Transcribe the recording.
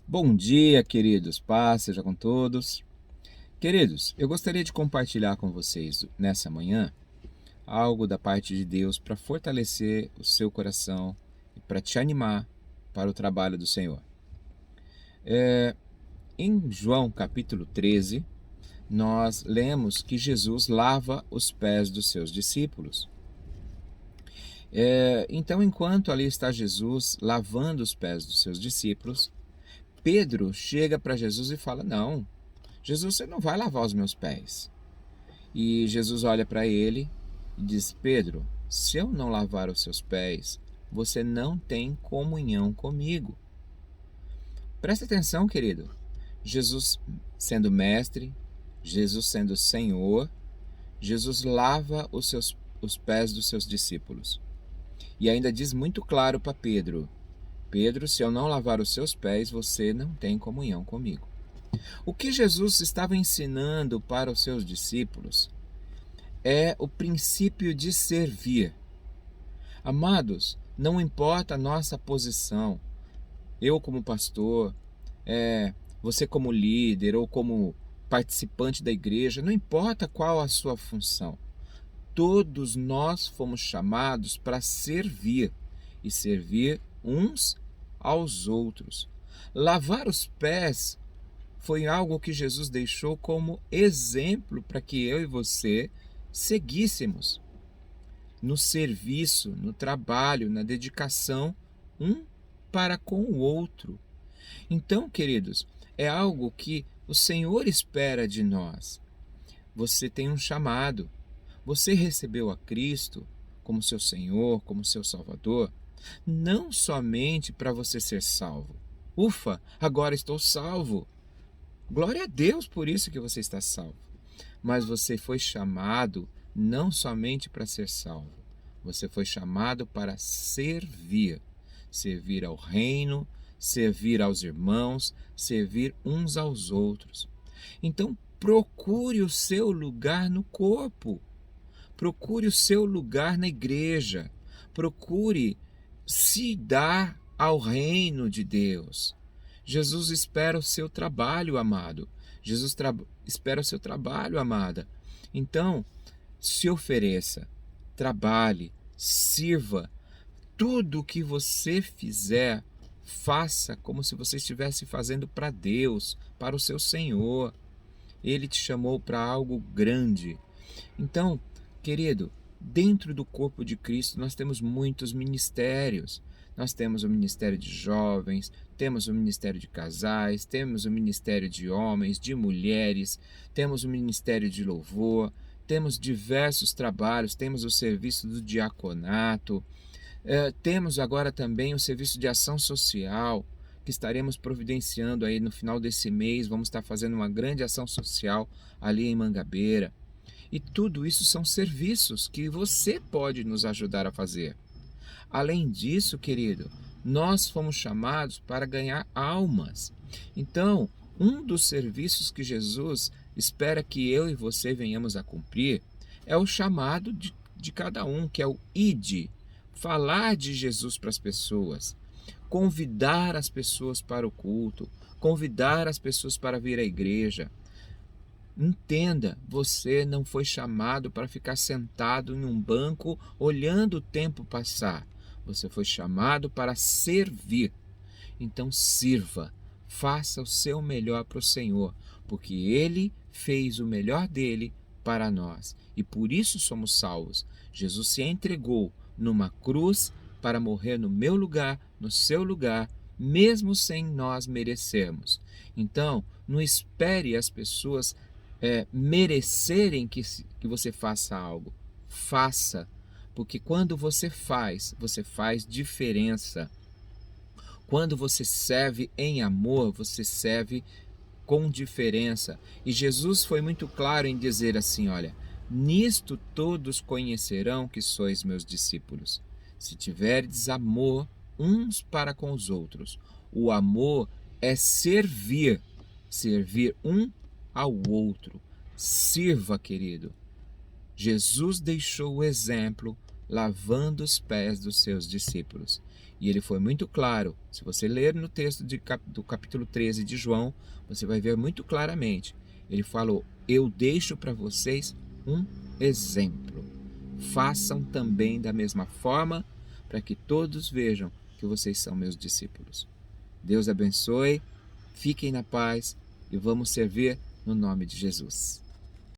Bom dia, queridos. Paz seja com todos. Queridos, eu gostaria de compartilhar com vocês nessa manhã algo da parte de Deus para fortalecer o seu coração e para te animar para o trabalho do Senhor. Em João capítulo 13, nós lemos que Jesus lava os pés dos seus discípulos. Então, enquanto ali está Jesus lavando os pés dos seus discípulos, Pedro chega para Jesus e fala: Não, Jesus, você não vai lavar os meus pés. E Jesus olha para ele e diz: Pedro, se eu não lavar os seus pés, você não tem comunhão comigo. Presta atenção, querido. Jesus sendo mestre, Jesus sendo Senhor, Jesus lava os pés dos seus discípulos. E ainda diz muito claro para Pedro: Pedro, se eu não lavar os seus pés, você não tem comunhão comigo. O que Jesus estava ensinando para os seus discípulos é o princípio de servir. Amados, não importa a nossa posição, eu como pastor, você como líder ou como participante da igreja, não importa qual a sua função, todos nós fomos chamados para servir e servir uns aos outros. Lavar os pés foi algo que Jesus deixou como exemplo para que eu e você seguíssemos no serviço, no trabalho, na dedicação, um para com o outro. Então, queridos, é algo que o Senhor espera de nós. Você tem um chamado, você recebeu a Cristo como seu Senhor, como seu Salvador, não somente para você ser salvo. Ufa, agora estou salvo. Glória a Deus por isso que você está salvo. Mas você foi chamado não somente para ser salvo, você foi chamado para servir. Servir ao reino, servir aos irmãos, servir uns aos outros. Então, procure o seu lugar no corpo, procure o seu lugar na igreja, procure se dar ao reino de Deus. Jesus espera o seu trabalho, amado. Jesus espera o seu trabalho, amada. Então, se ofereça, trabalhe, sirva. Tudo o que você fizer, faça como se você estivesse fazendo para Deus, para o seu Senhor. Ele te chamou para algo grande. Então, querido, dentro do corpo de Cristo nós temos muitos ministérios. Nós temos o ministério de jovens, temos o ministério de casais, temos o ministério de homens, de mulheres, temos o ministério de louvor, temos diversos trabalhos, temos o serviço do diaconato, temos agora também o serviço de ação social, que estaremos providenciando aí no final desse mês. Vamos estar fazendo uma grande ação social ali em Mangabeira. E tudo isso são serviços que você pode nos ajudar a fazer. Além disso, querido, nós fomos chamados para ganhar almas. Então, um dos serviços que Jesus espera que eu e você venhamos a cumprir é o chamado de cada um, que é o ide, falar de Jesus para as pessoas, convidar as pessoas para o culto, convidar as pessoas para vir à igreja. Entenda, você não foi chamado para ficar sentado em um banco olhando o tempo passar. Você foi chamado para servir. Então sirva, faça o seu melhor para o Senhor, porque Ele fez o melhor dele para nós e por isso somos salvos. Jesus se entregou numa cruz para morrer no meu lugar, no seu lugar, mesmo sem nós merecermos. Então, não espere as pessoas merecerem que você faça algo. Faça, porque quando você faz diferença. Quando você serve em amor, você serve com diferença. E Jesus foi muito claro em dizer assim: olha, nisto todos conhecerão que sois meus discípulos, se tiverdes amor uns para com os outros. O amor é servir, servir um ao outro. Sirva, querido. Jesus deixou o exemplo lavando os pés dos seus discípulos. E ele foi muito claro. Se você ler no texto do capítulo 13 de João, você vai ver muito claramente. Ele falou: eu deixo para vocês um exemplo. Façam também da mesma forma, para que todos vejam que vocês são meus discípulos. Deus abençoe, fiquem na paz e vamos servir no nome de Jesus.